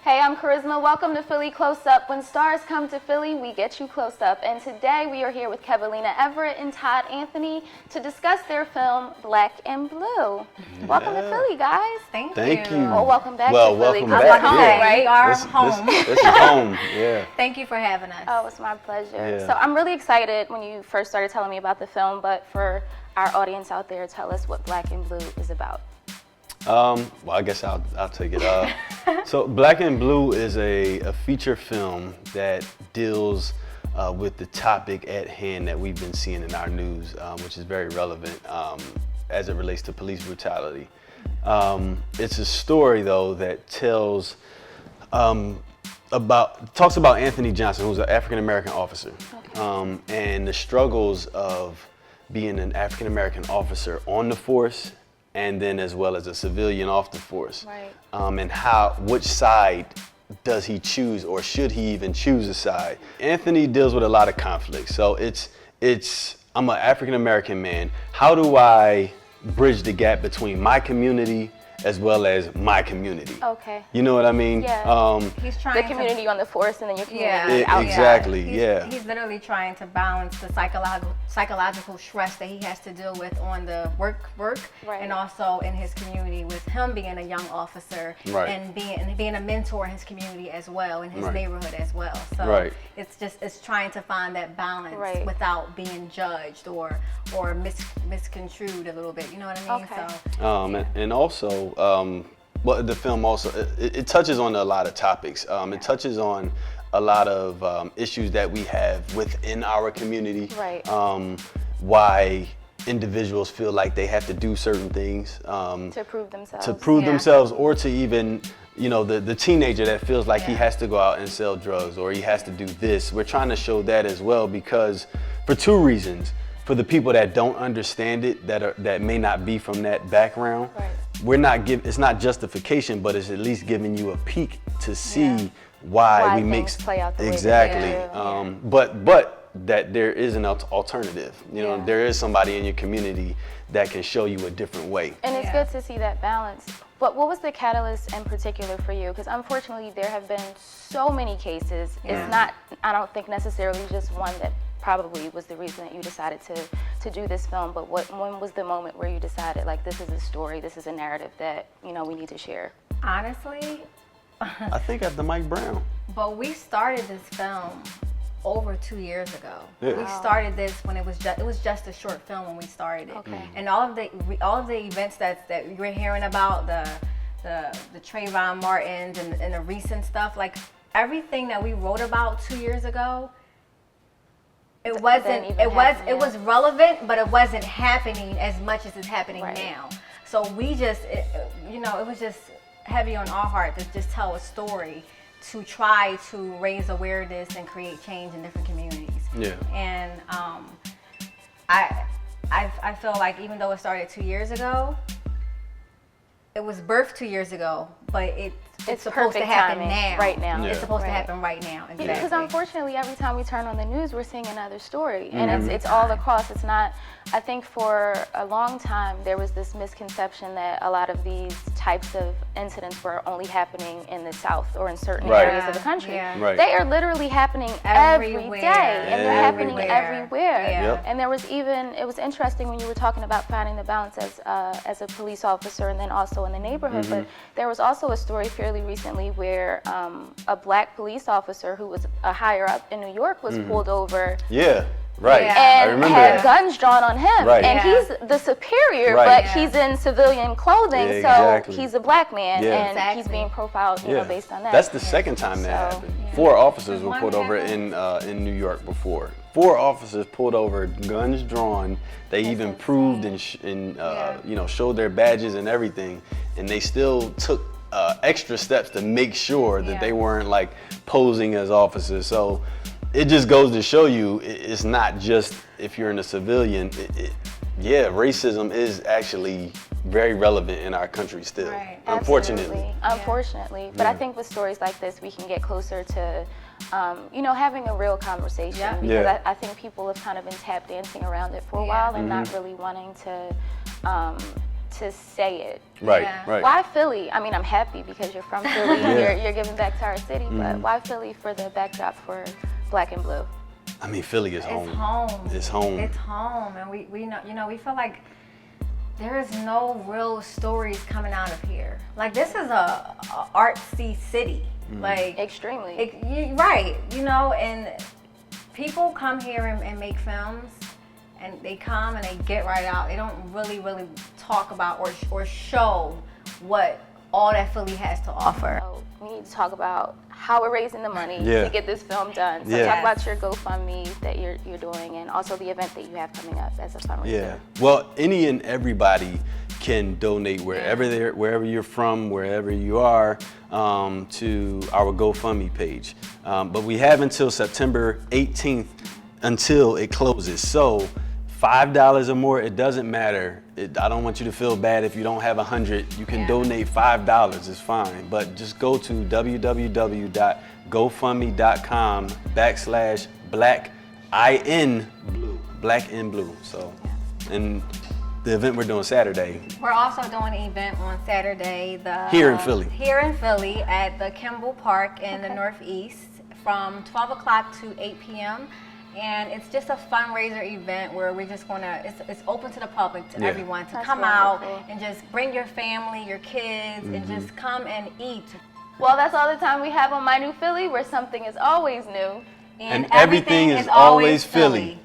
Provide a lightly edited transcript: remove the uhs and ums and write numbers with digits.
Hey, I'm Charisma. Welcome to Philly Close Up. When stars come to Philly, we get you close up. And today we are here with Kevalina Everett and Todd Anthony to discuss their film, Black and Blue. Welcome to Philly, guys. Thank you. Well, welcome back to Philly. Welcome back. Home, Yeah. right? We are home. This is home, yeah. Thank you for having us. Oh, it's my pleasure. Yeah. So I'm really excited when you first started telling me about the film, but for our audience out there, tell us what Black and Blue is about. Well, I guess I'll take it. So Black and Blue is a feature film that deals with the topic at hand that we've been seeing in our news, which is very relevant as it relates to police brutality. It's a story, though, that talks about Anthony Johnson, who's an African-American officer, and the struggles of being an African-American officer on the force, and then as well as a civilian off the force. Right. And which side does he choose, or should he even choose a side? Anthony deals with a lot of conflict. So I'm an African-American man. How do I bridge the gap between my community as well as my community? Okay. You know what I mean? Yeah. He's trying The community on the force and then your community Yeah. out. Exactly, He's literally trying to balance the psychological stress that he has to deal with on the work, Right. and also in his community with him being a young officer, Right. and being a mentor in his community as well, in his Right. neighborhood as well. So Right. it's trying to find that balance Right. without being judged or misconstrued a little bit. You know what I mean? Okay. So And also, well, the film also, it touches on a lot of topics. It touches on a lot of issues that we have within our community. Right. Why individuals feel like they have to do certain things. To prove themselves. To prove Yeah. themselves, or to even, the teenager that feels like he Yeah. has to go out and sell drugs, or he has to do this. We're trying to show that as well, because for two reasons. For the people that don't understand it, that may not be from that background, Right. it's not justification, but it's at least giving you a peek to see Yeah. why we things make play out the way they exactly. do. But that there is an alternative. Yeah. There is somebody in your community that can show you a different way. And it's Yeah. good to see that balance. But what was the catalyst in particular for you? Because unfortunately, there have been so many cases. Yeah. It's not, I don't think necessarily just one that probably was the reason that you decided to do this film. But when was the moment where you decided, like, this is a story, this is a narrative that, we need to share? honestly, I think after Mike Brown. but we started this film over 2 years ago. Yeah. We Wow. started this when it was just a short film when we started it. Okay. And all of the events that you're hearing about, the Trayvon Martins and the recent stuff, like everything that we wrote about 2 years ago, it wasn't even it was happen, it was relevant, but it wasn't happening as much as it's happening Right. now. So we just it was just heavy on our heart to just tell a story, to try to raise awareness and create change in different communities. Yeah. And I feel like even though it started 2 years ago, it was birthed 2 years ago, but it's supposed to perfect happen timing, now. right now. Yeah. It's supposed to Right. happen right now. Exactly. Because unfortunately, every time we turn on the news, we're seeing another story, and Mm-hmm. it's all across. It's not. I think for a long time there was this misconception that a lot of these types of incidents were only happening in the South or in certain Right. areas of the country. Yeah. Right. They are literally happening every Everywhere. day, and they're happening Everywhere. everywhere. Yeah. Yep. And it was interesting when you were talking about finding the balance as a police officer and then also in the neighborhood. But there was also a story fairly recently where a black police officer who was a higher up in New York was pulled over Yeah. Right. Yeah. I and remember had that. guns drawn on him. Right. And Yeah. he's the superior, Right. but Yeah. he's in civilian clothing, Yeah, so exactly. he's a black man, Yeah. and Exactly. he's being profiled, based on that. That's the second time that So, happened. yeah. 4 officers were One pulled over in New York before. 4 officers pulled over, guns drawn. They even proved and showed their badges and everything, and they still took extra steps to make sure that Yeah. they weren't like posing as officers. So it just goes to show you, it's not just if you're in a civilian. Racism is actually very relevant in our country still, Right. unfortunately. Unfortunately. But I think with stories like this, we can get closer to, having a real conversation. Yeah. Because Yeah. I think people have kind of been tap dancing around it for a while and not really wanting to to say it. Right, Yeah. right. Why Philly? I mean, I'm happy because you're from Philly and you're giving back to our city, but why Philly for the backdrop for Black and Blue? I mean, Philly is home. It's home. It's home. It's home, and we know, you know, we feel like there is no real stories coming out of here. Like, this is a artsy city. Like, Extremely. right, you know, and people come here and make films, and they come and they get right out. They don't really talk about or show what all that Philly has to offer. So we need to talk about how we're raising the money Yeah. to get this film done. So Yeah. talk about your GoFundMe that you're doing, and also the event that you have coming up as a fundraiser. Yeah. Well, any and everybody can donate wherever you're from, wherever you are, to our GoFundMe page. But we have until September 18th until it closes. So $5 or more, it doesn't matter. I don't want you to feel bad if you don't have 100. You can donate $5, it's fine. But just go to www.gofundme.com/BlackInBlue, Black in Blue. So, and the event we're doing Saturday. We're also doing an event on Saturday. Here in Philly. Here in Philly at the Kimball Park in the Northeast from 12 o'clock to 8 p.m. And it's just a fundraiser event where we're just gonna, it's open to the public, to everyone, to That's come out wonderful. and just bring your family, your kids, and just come and eat. Well, that's all the time we have on My New Philly, where something is always new. And everything is always Philly.